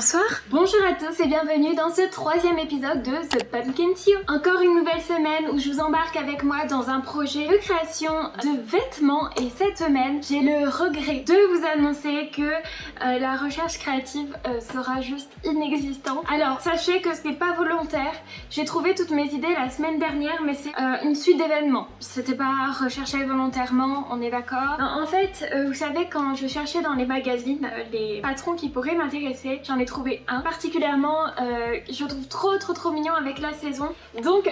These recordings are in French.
Bonsoir. Bonjour à tous et bienvenue dans ce troisième épisode de The Pumpkin Tea. Encore une nouvelle semaine où je vous embarque avec moi dans un projet de création de vêtements et cette semaine j'ai le regret de vous annoncer que la recherche créative sera juste inexistante. Alors sachez que ce n'est pas volontaire, j'ai trouvé toutes mes idées la semaine dernière mais c'est une suite d'événements. C'était pas recherché volontairement, on est d'accord. En fait, vous savez quand je cherchais dans les magazines les patrons qui pourraient m'intéresser, j'en ai trouvé un particulièrement je trouve trop mignon avec la saison, donc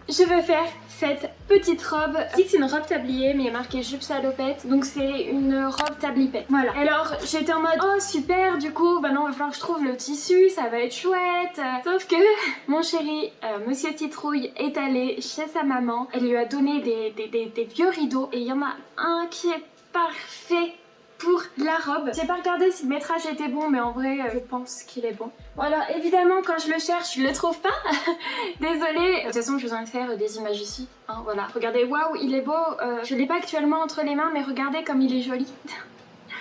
je veux faire cette petite robe. C'est une robe tablier mais il y a marqué jupe salopette, donc c'est une robe tablipette. Voilà, alors j'étais en mode oh super, du coup maintenant il va falloir que je trouve le tissu, ça va être chouette. Sauf que mon chéri Monsieur Citrouille est allé chez sa maman, elle lui a donné des vieux rideaux et il y en a un qui est parfait pour la robe. J'ai pas regardé si le métrage était bon mais en vrai je pense qu'il est bon. Voilà, évidemment quand je le cherche je le trouve pas. Désolée. De toute façon je vous en faire des images ici. Hein, voilà, regardez, waouh il est beau. Je l'ai pas actuellement entre les mains mais regardez comme il est joli.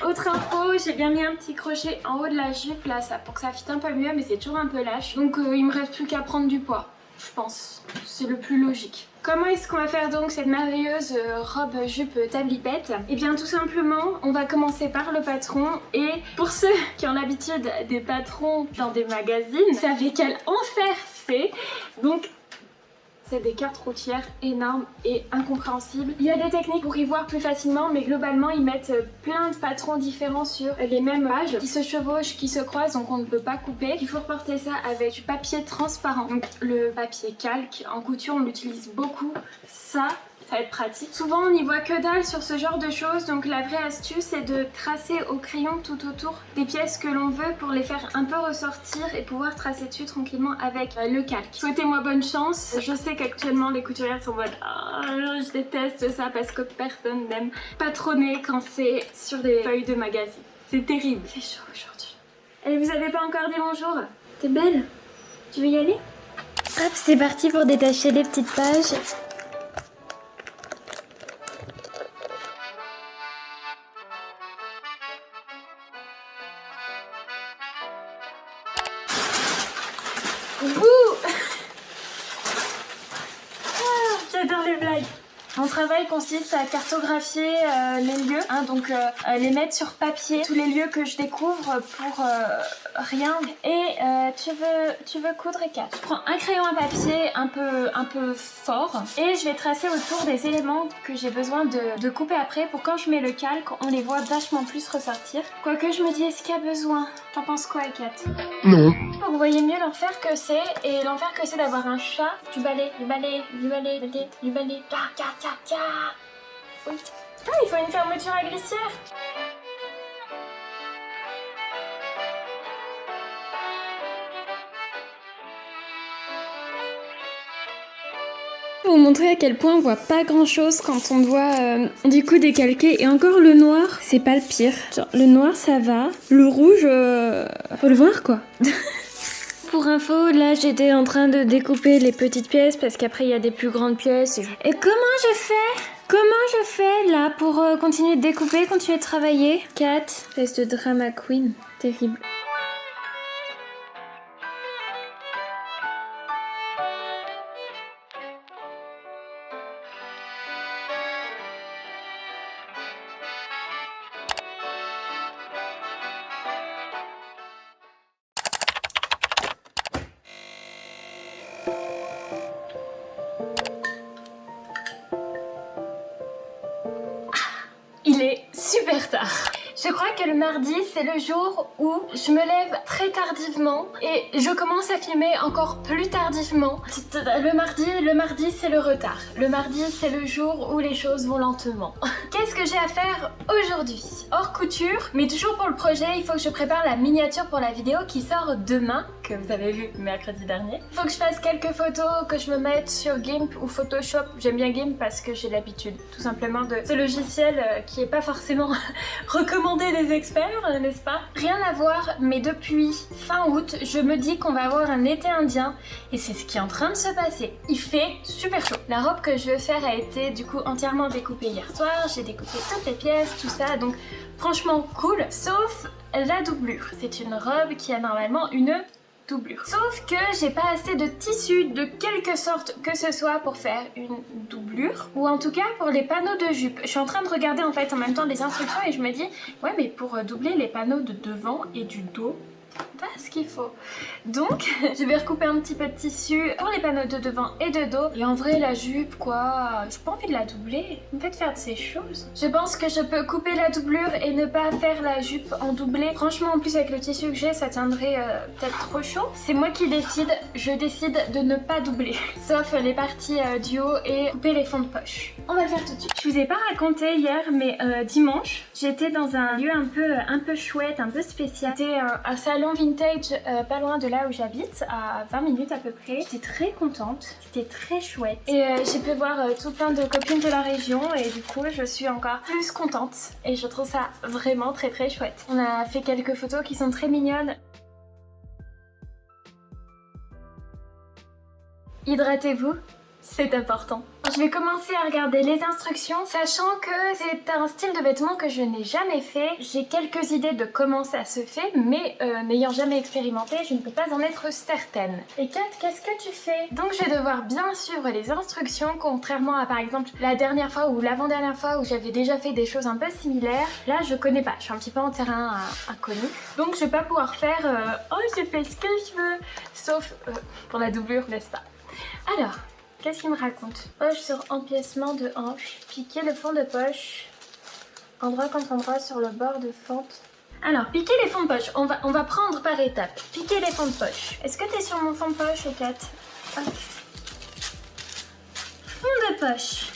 Autre info, j'ai bien mis un petit crochet en haut de la jupe là ça, pour que ça fitte un peu mieux mais c'est toujours un peu lâche. Donc il me reste plus qu'à prendre du poids. Je pense, c'est le plus logique. Comment est-ce qu'on va faire donc cette merveilleuse robe jupe tablipette? Et bien tout simplement, on va commencer par le patron et pour ceux qui ont l'habitude des patrons dans des magazines, vous savez quel enfer c'est. Donc c'est des cartes routières énormes et incompréhensibles. Il y a des techniques pour y voir plus facilement mais globalement ils mettent plein de patrons différents sur les mêmes pages qui se chevauchent, qui se croisent donc on ne peut pas couper. Il faut reporter ça avec du papier transparent. Donc le papier calque, en couture on l'utilise beaucoup. Ça va être pratique. Souvent on n'y voit que dalle sur ce genre de choses donc la vraie astuce c'est de tracer au crayon tout autour des pièces que l'on veut pour les faire un peu ressortir et pouvoir tracer dessus tranquillement avec le calque. Souhaitez-moi bonne chance. Je sais qu'actuellement les couturières sont en mode oh, je déteste ça parce que personne n'aime patronner quand c'est sur des feuilles de magazine. C'est terrible. C'est chaud aujourd'hui. Et vous avez pas encore dit bonjour? T'es belle? Tu veux y aller? Hop, c'est parti pour détacher les petites pages. J'adore les blagues. Mon travail consiste à cartographier les lieux, hein, donc les mettre sur papier, tous les lieux que je découvre pour rien. Et tu veux coudre et quatre. Je prends un crayon à papier un peu fort et je vais tracer autour des éléments que j'ai besoin de couper après pour quand je mets le calque, on les voit vachement plus ressortir. Quoique je me dis, est-ce qu'il y a besoin? T'en penses quoi, Kat? Non. Vous voyez mieux l'enfer que c'est, et l'enfer que c'est d'avoir un chat, du balai. Oui. Ah, il faut une fermeture à glissière. Vous montrer à quel point on voit pas grand chose quand on doit du coup décalquer. Et encore le noir, c'est pas le pire. Genre le noir ça va, le rouge, faut le voir quoi. Pour info, là j'étais en train de découper les petites pièces parce qu'après il y a des plus grandes pièces. Et comment je fais là pour continuer de découper, continuer de travailler? Kat, espèce de drama queen, terrible. Il est super tard. Je crois que le mardi, c'est le jour où je me lève très tardivement et je commence à filmer encore plus tardivement. Le mardi, c'est le retard. Le mardi, c'est le jour où les choses vont lentement. Qu'est-ce que j'ai à faire aujourd'hui? Hors couture, mais toujours pour le projet, il faut que je prépare la miniature pour la vidéo qui sort demain, que vous avez vu mercredi dernier. Il faut que je fasse quelques photos, que je me mette sur GIMP ou Photoshop. J'aime bien GIMP parce que j'ai l'habitude, tout simplement, de ce logiciel qui est pas forcément recommandé des experts, n'est-ce pas? Rien à voir, mais depuis fin août, je me dis qu'on va avoir un été indien et c'est ce qui est en train de se passer. Il fait super chaud. La robe que je veux faire a été du coup entièrement découpée hier soir. J'ai découpé toutes les pièces, tout ça, donc franchement cool, sauf la doublure. C'est une robe qui a normalement une doublure. Sauf que j'ai pas assez de tissu de quelque sorte que ce soit pour faire une doublure, ou en tout cas pour les panneaux de jupe. Je suis en train de regarder en fait en même temps les instructions et je me dis ouais mais pour doubler les panneaux de devant et du dos, pas ce qu'il faut. Donc je vais recouper un petit peu de tissu pour les panneaux de devant et de dos. Et en vrai la jupe quoi, j'ai pas envie de la doubler. Vous me faites faire de ces choses. Je pense que je peux couper la doublure et ne pas faire la jupe en doublé. Franchement en plus avec le tissu que j'ai ça tiendrait peut-être trop chaud. C'est moi qui décide, je décide de ne pas doubler. Sauf les parties du haut et couper les fonds de poche. On va le faire tout de suite. Je vous ai pas raconté hier mais dimanche j'étais dans un lieu un peu chouette, un peu spécial. C'était un salon vintage pas loin de là où j'habite, à 20 minutes à peu près. J'étais très contente, c'était très chouette. Et j'ai pu voir tout plein de copines de la région et du coup je suis encore plus contente. Et je trouve ça vraiment très chouette. On a fait quelques photos qui sont très mignonnes. Hydratez-vous, c'est important. Je vais commencer à regarder les instructions, sachant que c'est un style de vêtement que je n'ai jamais fait. J'ai quelques idées de comment ça se fait, mais n'ayant jamais expérimenté, je ne peux pas en être certaine. Et Kat, qu'est-ce que tu fais? Donc je vais devoir bien suivre les instructions, contrairement à par exemple la dernière fois ou l'avant-dernière fois où j'avais déjà fait des choses un peu similaires. Là je connais pas, je suis un petit peu en terrain inconnu. Donc je vais pas pouvoir faire oh je fais ce que je veux, sauf pour la doublure, n'est-ce pas? Alors, qu'est-ce qu'il me raconte? Poche sur empiècement de hanche, piquer le fond de poche, endroit contre endroit sur le bord de fente. Alors, piquer les fonds de poche, on va prendre par étapes. Piquer les fonds de poche. Est-ce que t'es sur mon fond de poche, Kat? Hop. Fond de poche.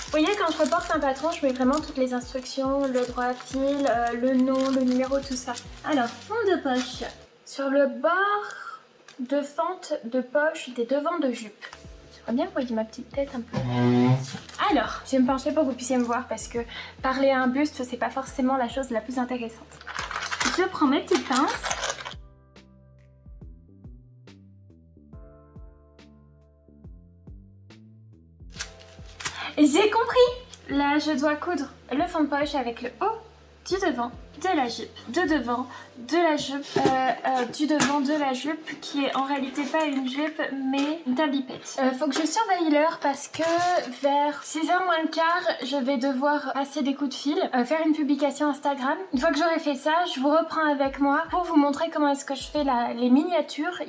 Vous voyez, quand je reporte un patron, je mets vraiment toutes les instructions, le droit fil, le nom, le numéro, tout ça. Alors, fond de poche. Sur le bord de fente de poche des devants de jupe. J'aimerais bien que vous voyez ma petite tête un peu. Alors, je vais me pencher pour que vous puissiez me voir parce que parler à un buste, c'est pas forcément la chose la plus intéressante. Je prends mes petites pinces. J'ai compris! Là, je dois coudre le fond de poche avec le haut du devant de la jupe, de devant de la jupe, du devant de la jupe qui est en réalité pas une jupe mais une tabipette. Faut que je surveille l'heure parce que vers 6h moins le quart je vais devoir passer des coups de fil, faire une publication Instagram. Une fois que j'aurai fait ça, je vous reprends avec moi pour vous montrer comment est-ce que je fais les miniatures.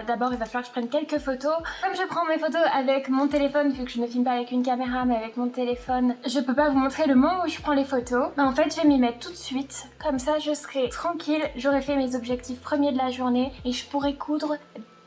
D'abord il va falloir que je prenne quelques photos. Comme je prends mes photos avec mon téléphone, vu que je ne filme pas avec une caméra mais avec mon téléphone, je peux pas vous montrer le moment où je prends les photos. Mais en fait je vais m'y mettre tout de suite. Comme ça je serai tranquille, j'aurai fait mes objectifs premiers de la journée et je pourrai coudre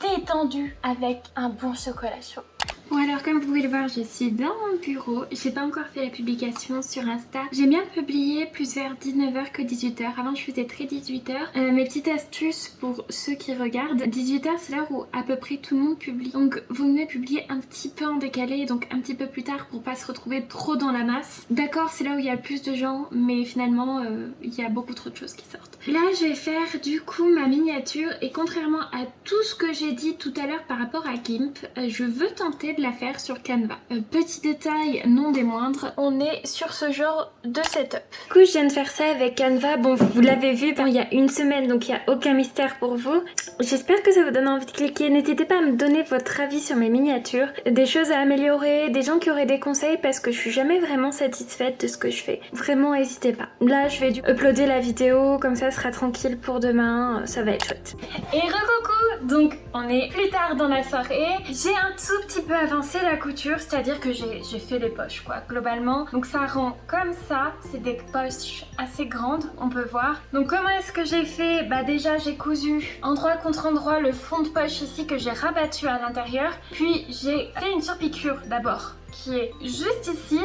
détendue avec un bon chocolat chaud. Bon alors comme vous pouvez le voir je suis dans mon bureau, j'ai pas encore fait la publication sur Insta. J'aime bien publier plus vers 19h que 18h, avant je faisais très 18h. Mes petites astuces pour ceux qui regardent, 18h c'est l'heure où à peu près tout le monde publie. Donc vaut mieux publier un petit peu en décalé, donc un petit peu plus tard pour pas se retrouver trop dans la masse. D'accord c'est là où il y a le plus de gens mais finalement il y a beaucoup trop de choses qui sortent. Là je vais faire du coup ma miniature et contrairement à tout ce que j'ai dit tout à l'heure par rapport à GIMP, je veux tenter de la faire sur Canva. Petit détail non des moindres, on est sur ce genre de setup. Du coup je viens de faire ça avec Canva, bon vous l'avez vu il y a une semaine donc il n'y a aucun mystère pour vous. J'espère que ça vous donne envie de cliquer, n'hésitez pas à me donner votre avis sur mes miniatures, des choses à améliorer, des gens qui auraient des conseils parce que je suis jamais vraiment satisfaite de ce que je fais. Vraiment n'hésitez pas. Là je vais uploader la vidéo, comme ça sera tranquille pour demain, ça va être chouette. Et recoucou, donc on est plus tard dans la soirée, j'ai un tout petit peu avancé la couture, c'est-à-dire que j'ai fait les poches quoi globalement, donc ça rend comme ça, c'est des poches assez grandes on peut voir. Donc comment est-ce que j'ai fait? Bah déjà j'ai cousu endroit contre endroit le fond de poche ici que j'ai rabattu à l'intérieur, puis j'ai fait une surpiqûre d'abord qui est juste ici,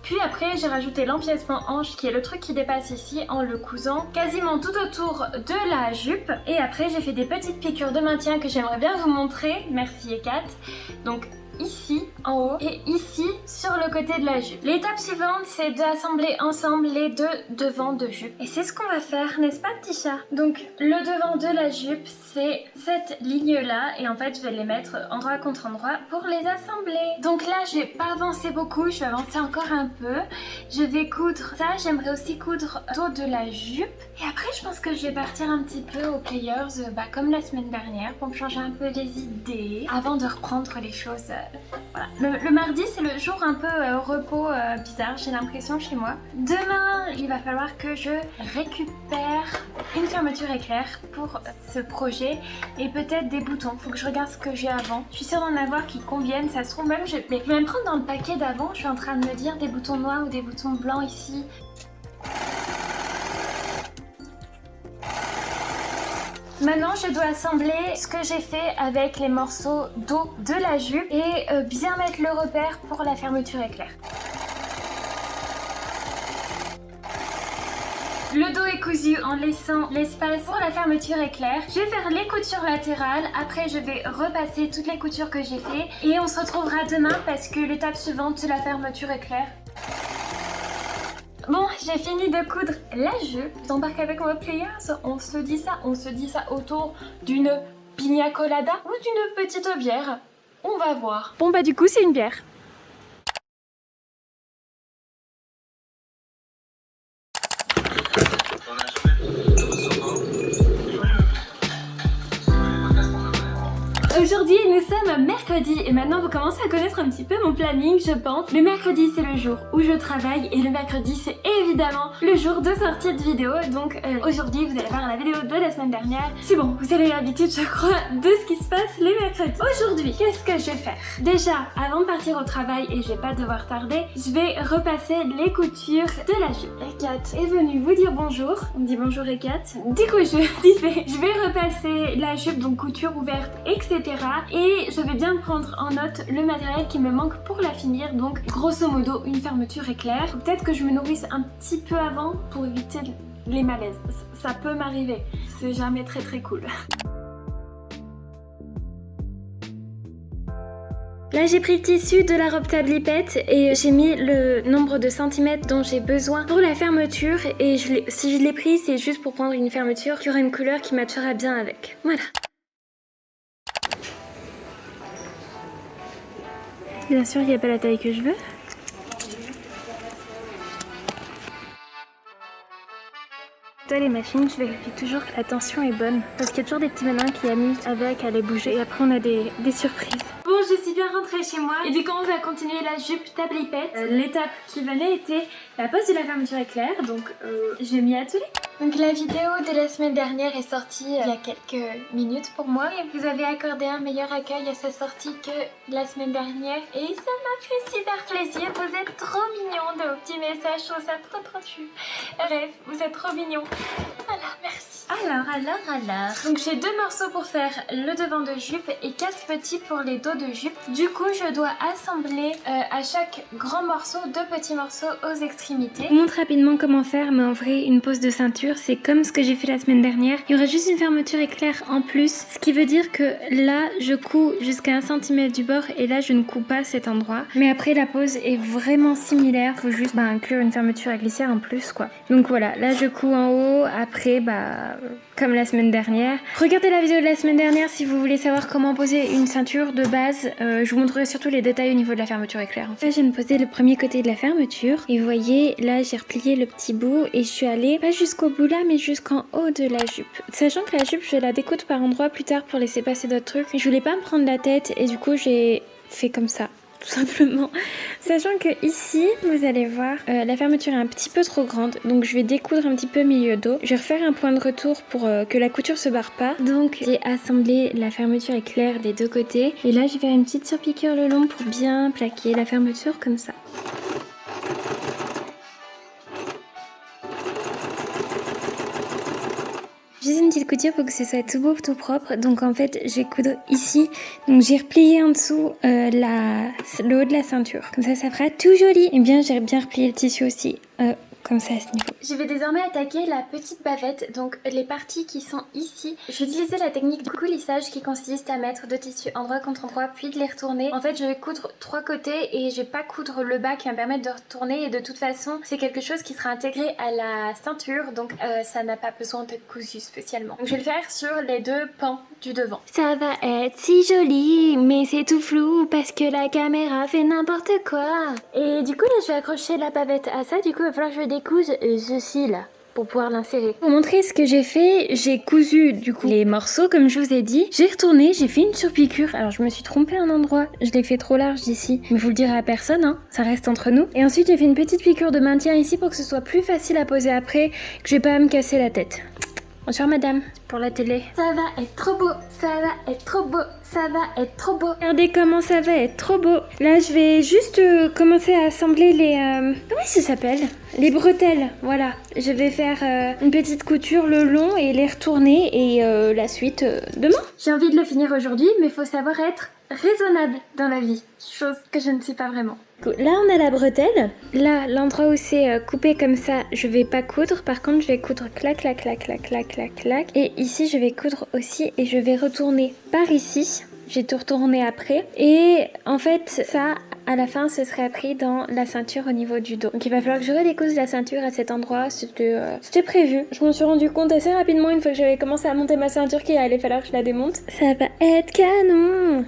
puis après j'ai rajouté l'empiècement hanche qui est le truc qui dépasse ici en le cousant quasiment tout autour de la jupe, et après j'ai fait des petites piqûres de maintien que j'aimerais bien vous montrer, merci Kat. Donc ici en haut et ici sur le côté de la jupe. L'étape suivante, c'est d'assembler ensemble les deux devants de jupe. Et c'est ce qu'on va faire, n'est-ce pas petit chat? Donc le devant de la jupe, c'est cette ligne-là et en fait je vais les mettre endroit contre endroit pour les assembler. Donc là, je vais pas avancer beaucoup, je vais avancer encore un peu. Je vais coudre ça, j'aimerais aussi coudre le dos de la jupe. Et après, je pense que je vais partir un petit peu aux Players, comme la semaine dernière, pour me changer un peu les idées avant de reprendre les choses. Voilà. Le mardi, c'est le jour un peu repos bizarre, j'ai l'impression chez moi. Demain, il va falloir que je récupère une fermeture éclair pour ce projet et peut-être des boutons. Faut que je regarde ce que j'ai avant. Je suis sûre d'en avoir qui conviennent, ça se trouve même, je vais même prendre dans le paquet d'avant, je suis en train de me dire des boutons noirs ou des boutons blancs ici. Maintenant, je dois assembler ce que j'ai fait avec les morceaux dos de la jupe et bien mettre le repère pour la fermeture éclair. Le dos est cousu en laissant l'espace pour la fermeture éclair. Je vais faire les coutures latérales. Après, je vais repasser toutes les coutures que j'ai fait. Et on se retrouvera demain parce que l'étape suivante, c'est la fermeture éclair. Bon, j'ai fini de coudre la jupe. J'embarque avec moi Players. On se dit ça autour d'une pina colada ou d'une petite bière. On va voir. Bon bah du coup, c'est une bière. Aujourd'hui, nous sommes mercredi et maintenant vous commencez à connaître un petit peu mon planning, je pense. Le mercredi, c'est le jour où je travaille et le mercredi, c'est évidemment le jour de sortie de vidéo. Donc aujourd'hui, vous allez voir la vidéo de la semaine dernière. C'est bon, vous avez l'habitude, je crois, de ce qui se passe les mercredis. Aujourd'hui, qu'est-ce que je vais faire? Déjà, avant de partir au travail et je vais pas devoir tarder, je vais repasser les coutures de la jupe. Ekat est venue vous dire bonjour. On me dit bonjour Ekat. Du coup, je disais, je vais repasser la jupe, donc couture ouverte, etc. Et je vais bien prendre en note le matériel qui me manque pour la finir, donc grosso modo une fermeture éclair. Peut-être que je me nourrisse un petit peu avant pour éviter les malaises. Ça peut m'arriver, c'est jamais très cool. Là j'ai pris le tissu de la robe tablipette et j'ai mis le nombre de centimètres dont j'ai besoin pour la fermeture et si je l'ai pris c'est juste pour prendre une fermeture qui aura une couleur qui matchera bien avec. Voilà. Bien sûr, il n'y a pas la taille que je veux. Toi, les machines, je vérifie toujours que la tension est bonne. Parce qu'il y a toujours des petits malins qui amusent avec à les bouger et après on a des surprises. Bon, je suis bien rentrée chez moi et du coup on va continuer la jupe tablipette. L'étape qui venait était la pose de la fermeture éclair, donc je vais m'y atteler. Donc la vidéo de la semaine dernière est sortie il y a quelques minutes pour moi et vous avez accordé un meilleur accueil à sa sortie que la semaine dernière et ça m'a fait super plaisir. Vous êtes trop mignons de vos petits messages, je trouve ça trop chou. Bref, vous êtes trop mignons. Voilà, merci. Alors. Donc j'ai 2 morceaux pour faire le devant de jupe et 4 petits pour les dos de jupe. Du coup, je dois assembler à chaque grand morceau 2 petits morceaux aux extrémités. Je vous montre rapidement comment faire, mais en vrai, une pose de ceinture, c'est comme ce que j'ai fait la semaine dernière. Il y aura juste une fermeture éclair en plus, ce qui veut dire que là, je couds jusqu'à 1 cm du bord et là, je ne couds pas cet endroit. Mais après, la pose est vraiment similaire. Faut juste inclure une fermeture à glissière en plus, quoi. Donc voilà, là, je couds en haut. Après, comme la semaine dernière. Regardez la vidéo de la semaine dernière si vous voulez savoir comment poser une ceinture de base. Je vous montrerai surtout les détails au niveau de la fermeture éclair. Là, je viens de poser le premier côté de la fermeture. Et vous voyez, là, j'ai replié le petit bout et je suis allée, pas jusqu'au bout là, mais jusqu'en haut de la jupe. Sachant que la jupe, je vais la découdre par endroits plus tard pour laisser passer d'autres trucs. Je voulais pas me prendre la tête et du coup, j'ai fait comme ça. Tout simplement. Sachant que ici, vous allez voir, la fermeture est un petit peu trop grande. Donc je vais découdre un petit peu milieu dos. Je vais refaire un point de retour pour que la couture se barre pas. Donc j'ai assemblé la fermeture éclair des deux côtés. Et là, je vais faire une petite surpiqûre le long pour bien plaquer la fermeture comme ça. Juste une petite couture pour que ce soit tout beau, tout propre. Donc en fait, je vais coudre ici. Donc j'ai replié en dessous le haut de la ceinture. Comme ça fera tout joli. Et bien, j'ai bien replié le tissu aussi, comme ça à ce niveau. Je vais désormais attaquer la petite bavette, donc les parties qui sont ici. Je vais utiliser la technique du coulissage qui consiste à mettre deux tissus endroit contre endroit puis de les retourner. En fait je vais coudre 3 côtés et je vais pas coudre le bas qui va me permettre de retourner, et de toute façon c'est quelque chose qui sera intégré à la ceinture, donc ça n'a pas besoin d'être cousu spécialement. Donc je vais le faire sur les 2 pans du devant. Ça va être si joli, mais c'est tout flou parce que la caméra fait n'importe quoi. Et du coup là je vais accrocher la bavette à ça, du coup il va falloir que je découse ceci là pour pouvoir l'insérer. Pour montrer ce que j'ai fait, j'ai cousu du coup les morceaux comme je vous ai dit. J'ai retourné, j'ai fait une surpiqûre. Alors je me suis trompée un endroit, je l'ai fait trop large ici. Mais vous le direz à personne, hein, ça reste entre nous. Et ensuite j'ai fait une petite piqûre de maintien ici pour que ce soit plus facile à poser après, que je vais pas me casser la tête. Bonsoir madame, pour la télé. Ça va être trop beau, ça va être trop beau, ça va être trop beau. Regardez comment ça va être trop beau. Là je vais juste commencer à assembler les... Comment ça s'appelle? Les bretelles, voilà. Je vais faire une petite couture le long et les retourner, et la suite demain. J'ai envie de le finir aujourd'hui, mais il faut savoir être raisonnable dans la vie. Chose que je ne suis pas vraiment. Là on a la bretelle. Là l'endroit où c'est coupé comme ça, je vais pas coudre. Par contre je vais coudre clac clac clac clac clac clac clac. Et ici je vais coudre aussi et je vais retourner par ici. J'ai tout retourné après. Et en fait ça, à la fin ce serait pris dans la ceinture au niveau du dos. Donc il va falloir que je redécouse la ceinture à cet endroit. C'était prévu. Je me suis rendu compte assez rapidement une fois que j'avais commencé à monter ma ceinture qu'il allait falloir que je la démonte. Ça va être canon.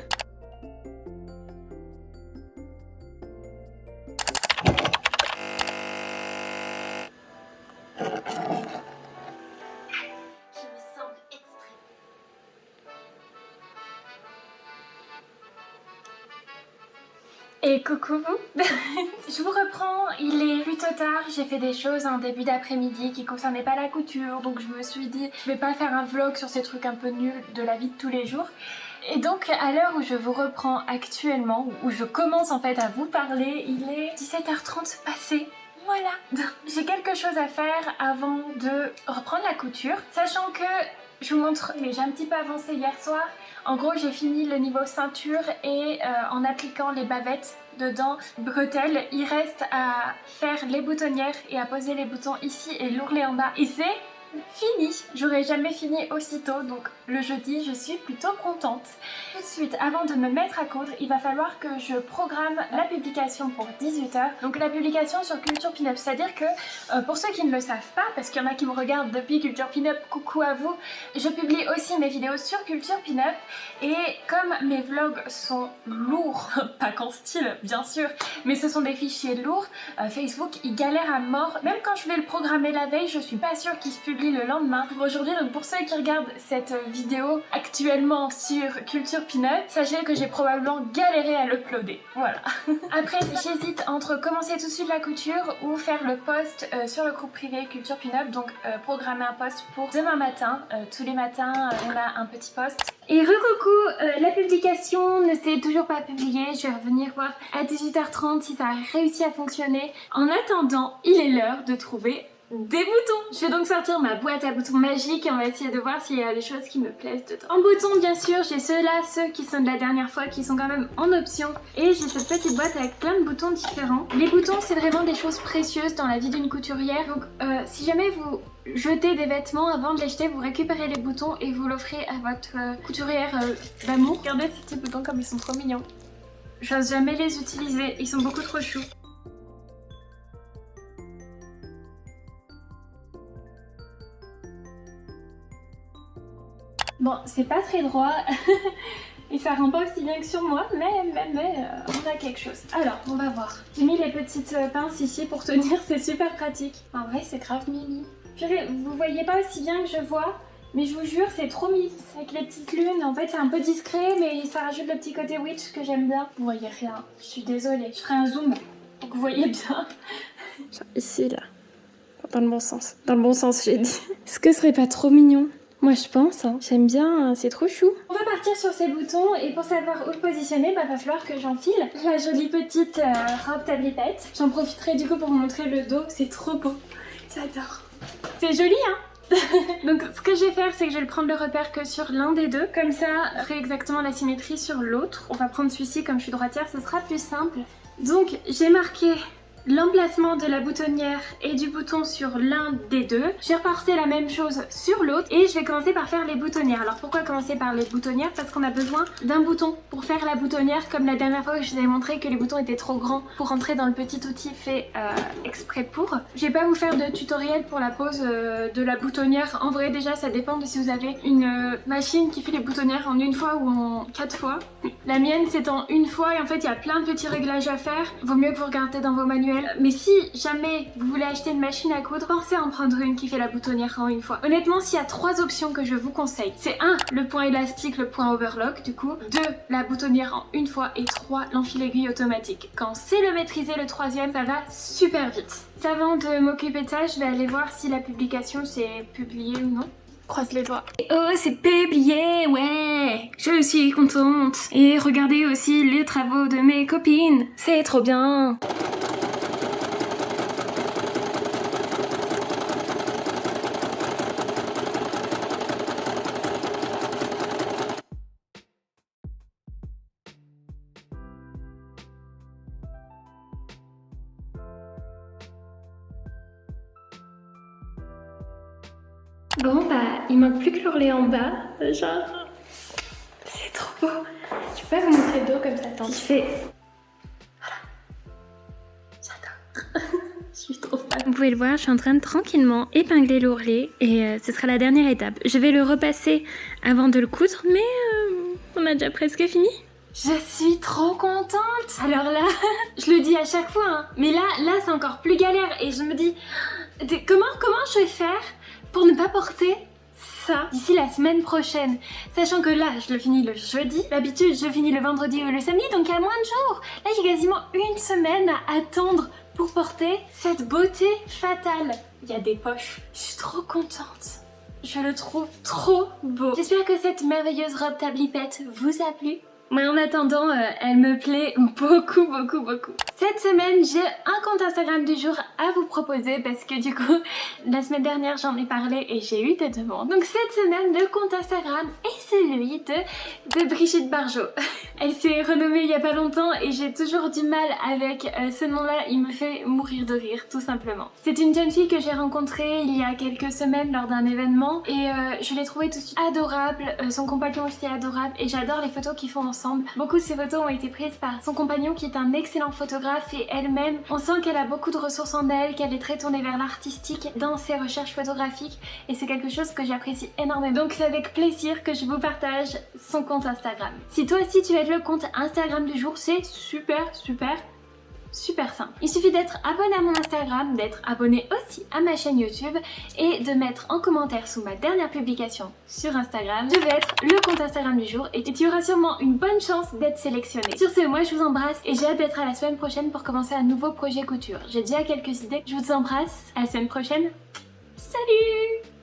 Et coucou vous. Je vous reprends, il est plutôt tard, j'ai fait des choses en début d'après-midi qui concernaient pas la couture, donc je me suis dit je vais pas faire un vlog sur ces trucs un peu nuls de la vie de tous les jours. Et donc à l'heure où je vous reprends actuellement, où je commence en fait à vous parler, il est 17h30 passé. Voilà. J'ai quelque chose à faire avant de reprendre la couture, sachant que je vous montre, mais j'ai un petit peu avancé hier soir. En gros j'ai fini le niveau ceinture et en appliquant les bavettes dedans, bretelles, il reste à faire les boutonnières et à poser les boutons ici et l'ourlet en bas. Et c'est fini. J'aurais jamais fini aussitôt, donc le jeudi je suis plutôt contente. Tout de suite, avant de me mettre à coudre, il va falloir que je programme la publication pour 18h. Donc la publication sur Culture Pinup, c'est-à-dire que pour ceux qui ne le savent pas, parce qu'il y en a qui me regardent depuis Culture Pinup, coucou à vous, je publie aussi mes vidéos sur Culture Pinup, et comme mes vlogs sont lourds, pas qu'en style bien sûr, mais ce sont des fichiers lourds, Facebook il galère à mort. Même quand je vais le programmer la veille, je suis pas sûre qu'il se publie le lendemain pour aujourd'hui. Donc pour ceux qui regardent cette vidéo actuellement sur Culture Pinup, sachez que j'ai probablement galéré à l'uploader. Voilà. Après j'hésite entre commencer tout de suite la couture ou faire le post sur le groupe privé Culture Pinup. Donc programmer un post pour demain matin. Tous les matins on a un petit post. Et recoucou, la publication ne s'est toujours pas publiée, je vais revenir voir à 18h30 si ça a réussi à fonctionner. En attendant, il est l'heure de trouver des boutons. Je vais donc sortir ma boîte à boutons magique et on va essayer de voir s'il y a des choses qui me plaisent dedans. En boutons bien sûr, j'ai ceux-là, ceux qui sont de la dernière fois, qui sont quand même en option. Et j'ai cette petite boîte avec plein de boutons différents. Les boutons c'est vraiment des choses précieuses dans la vie d'une couturière. Donc si jamais vous jetez des vêtements, avant de les jeter, vous récupérez les boutons et vous l'offrez à votre couturière d'amour. Regardez ces petits boutons comme ils sont trop mignons. J'ose jamais les utiliser, ils sont beaucoup trop choux. Bon, c'est pas très droit et ça rend pas aussi bien que sur moi, mais on a quelque chose. Alors, on va voir. J'ai mis les petites pinces ici pour tenir, c'est super pratique. En vrai, c'est grave mimi. Purée, vous voyez pas aussi bien que je vois, mais je vous jure, c'est trop mimi. Avec les petites lunes, en fait, c'est un peu discret, mais ça rajoute le petit côté witch que j'aime bien. Vous voyez rien, je suis désolée. Je ferai un zoom pour que vous voyez bien. Ici, là. Dans le bon sens. Dans le bon sens, j'ai dit. Est-ce que ce serait pas trop mignon ? Moi je pense, hein. J'aime bien, c'est trop chou. On va partir sur ces boutons et pour savoir où le positionner, bah va falloir que j'enfile la jolie petite robe tablipette. J'en profiterai du coup pour vous montrer le dos, c'est trop beau. J'adore. C'est joli hein. Donc ce que je vais faire, c'est que je vais prendre le repère que sur l'un des deux. Comme ça, je ferai exactement la symétrie sur l'autre. On va prendre celui-ci, comme je suis droitière, ce sera plus simple. Donc j'ai marqué l'emplacement de la boutonnière et du bouton sur l'un des deux. Je vais reporter la même chose sur l'autre et je vais commencer par faire les boutonnières. Alors pourquoi commencer par les boutonnières? Parce qu'on a besoin d'un bouton pour faire la boutonnière, comme la dernière fois où je vous avais montré que les boutons étaient trop grands pour rentrer dans le petit outil fait exprès pour. Je vais pas vous faire de tutoriel pour la pose de la boutonnière. En vrai déjà ça dépend de si vous avez une machine qui fait les boutonnières en une fois ou en 4 fois. La mienne c'est en une fois et en fait il y a plein de petits réglages à faire. Vaut mieux que vous regardez dans vos manuels. Mais si jamais vous voulez acheter une machine à coudre, pensez à en prendre une qui fait la boutonnière en une fois. Honnêtement, s'il y a 3 options que je vous conseille, c'est 1. Le point élastique, le point overlock du coup, 2. La boutonnière en une fois et 3. L'enfil aiguille automatique. Quand c'est le maîtriser le troisième, ça va super vite. Avant de m'occuper de ça, je vais aller voir si la publication s'est publiée ou non. Croise les doigts. Oh, c'est publié, ouais! Je suis contente. Et regardez aussi les travaux de mes copines. C'est trop bien. Bon bah, il manque plus que l'ourlet en bas, genre... C'est trop beau. Je peux pas vous montrer d'eau comme ça, attends. Il fait... Voilà. J'adore. Je suis trop fan. Vous pouvez le voir, je suis en train de tranquillement épingler l'ourlet et ce sera la dernière étape. Je vais le repasser avant de le coudre, mais on a déjà presque fini. Je suis trop contente. Alors là, je le dis à chaque fois, hein, mais là c'est encore plus galère et je me dis... Comment je vais faire pour ne pas porter ça d'ici la semaine prochaine, sachant que là je le finis le jeudi, d'habitude je finis le vendredi ou le samedi, donc il y a moins de jours. Là j'ai quasiment une semaine à attendre pour porter cette beauté fatale. Il y a des poches, je suis trop contente, je le trouve trop beau. J'espère que cette merveilleuse robe tablipette vous a plu. Mais en attendant, elle me plaît beaucoup. Cette semaine, j'ai un compte Instagram du jour à vous proposer parce que du coup, la semaine dernière, j'en ai parlé et j'ai eu des demandes. Donc cette semaine, le compte Instagram est celui de Brigitte Barjot. Elle s'est renommée il y a pas longtemps et j'ai toujours du mal avec ce nom-là. Il me fait mourir de rire, tout simplement. C'est une jeune fille que j'ai rencontrée il y a quelques semaines lors d'un événement et je l'ai trouvée tout de suite adorable. Son compagnon aussi adorable et j'adore les photos qu'ils font ensemble. Beaucoup de ces photos ont été prises par son compagnon qui est un excellent photographe et elle-même, on sent qu'elle a beaucoup de ressources en elle, qu'elle est très tournée vers l'artistique dans ses recherches photographiques et c'est quelque chose que j'apprécie énormément. Donc c'est avec plaisir que je vous partage son compte Instagram. Si toi aussi tu veux être le compte Instagram du jour, c'est super simple. Il suffit d'être abonné à mon Instagram, d'être abonné aussi à ma chaîne YouTube et de mettre en commentaire sous ma dernière publication sur Instagram, je vais être le compte Instagram du jour et tu auras sûrement une bonne chance d'être sélectionné. Sur ce, moi je vous embrasse et j'ai hâte d'être à la semaine prochaine pour commencer un nouveau projet couture. J'ai déjà quelques idées, je vous embrasse, à la semaine prochaine, salut!